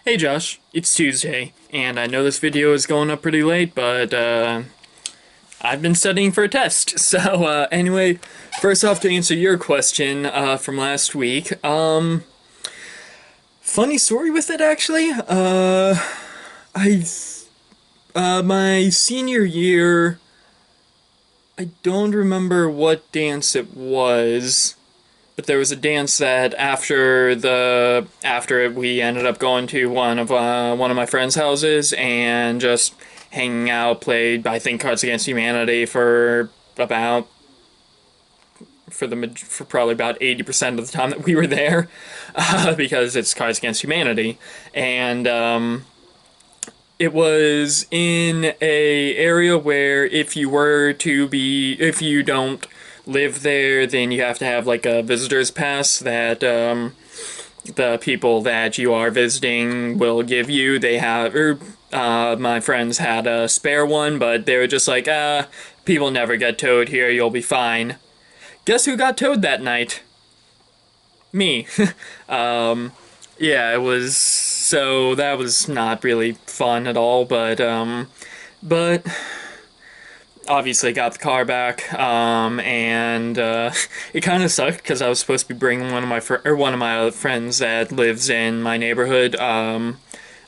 Hey Josh, it's Tuesday, and I know this video is going up pretty late, but I've been studying for a test. So anyway, first off, to answer your question from last week, funny story with it actually. I My senior year, I don't remember what dance it was. But there was a dance that after we ended up going to one of my friends' houses and just hanging out, played I think Cards Against Humanity about for probably about 80% of the time that we were there, because it's Cards Against Humanity, and it was in a area where if you don't live there, then you have to have like a visitor's pass that the people that you are visiting will give you. My friends had a spare one, but they were just like, people never get towed here, you'll be fine. Guess who got towed that night? Me. Yeah, so that was not really fun at all, but obviously got the car back, and it kind of sucked because I was supposed to be bringing one of my other friends that lives in my neighborhood. I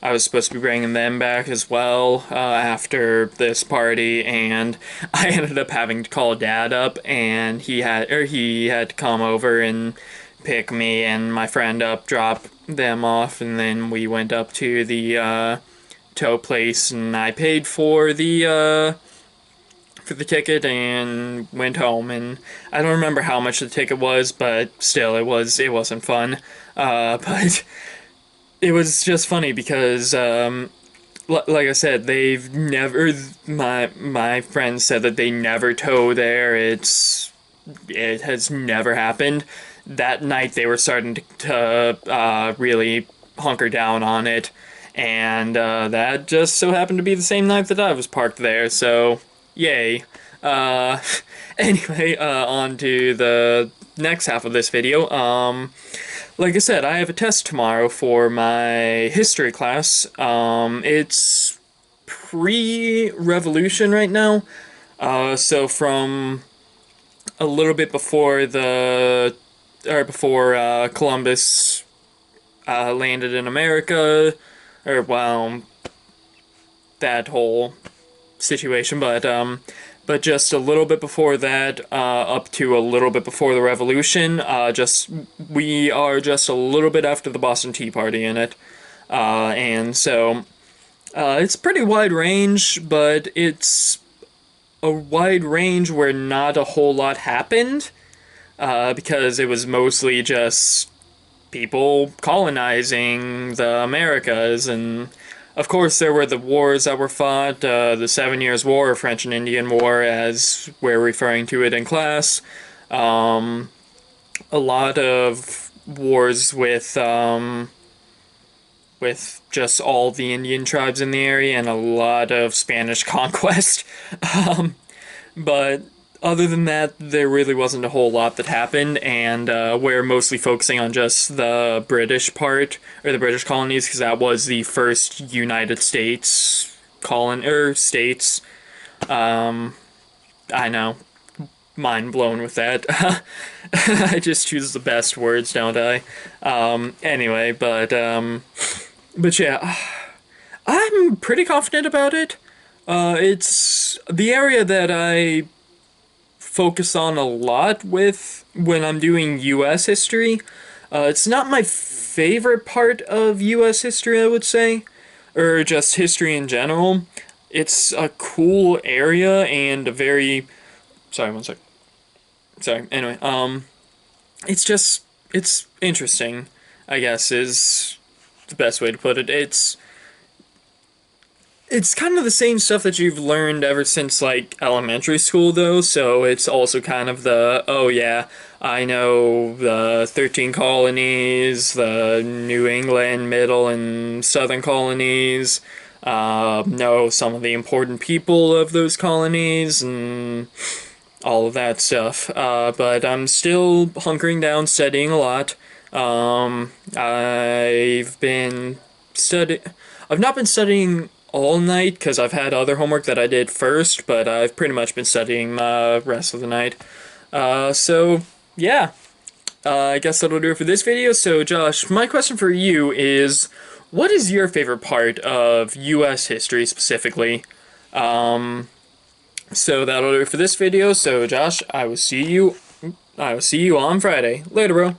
was supposed to be bringing them back as well after this party, and I ended up having to call Dad up, and he had to come over and pick me and my friend up, drop them off, and then we went up to the tow place, and I paid for the ticket and went home, and I don't remember how much the ticket was, but still it wasn't fun. But it was just funny because like I said, they've never my friends said that they never tow there. It has never happened. That night they were starting to really hunker down on it, and that just so happened to be the same night that I was parked there, so yay. Uh, anyway, on to the next half of this video. Like I said, I have a test tomorrow for my history class. It's pre-revolution right now. So from a little bit before Columbus landed in America, or well, that whole situation, but just a little bit before that, up to a little bit before the Revolution. We are just a little bit after the Boston Tea Party in it, and so it's pretty wide range, but it's a wide range where not a whole lot happened, because it was mostly just people colonizing the Americas, and of course there were the wars that were fought, the 7 Years' War, or French and Indian War as we're referring to it in class. A lot of wars with just all the Indian tribes in the area, and a lot of Spanish conquest. But other than that, there really wasn't a whole lot that happened, and we're mostly focusing on just the British part, or the British colonies, because that was the first United States states. I know, mind blown with that. I just choose the best words, don't I? Anyway, but yeah, I'm pretty confident about it. It's the area that I focus on a lot with when I'm doing U.S. history. It's not my favorite part of U.S. history, I would say, or just history in general. It's a cool area and a very... Sorry, one sec. Sorry, anyway, it's interesting, I guess, is the best way to put it. It's kind of the same stuff that you've learned ever since, like, elementary school, though, so it's also kind of oh yeah, I know the 13 colonies, the New England, Middle, and Southern colonies, know some of the important people of those colonies, and all of that stuff, but I'm still hunkering down, studying a lot. I've been I've not been studying all night because I've had other homework that I did first, but I've pretty much been studying the rest of the night. So yeah, I guess that'll do it for this video. So Josh, my question for you is, what is your favorite part of U.S. history specifically? So that'll do it for this video. So Josh, I will see you on Friday. Later, bro.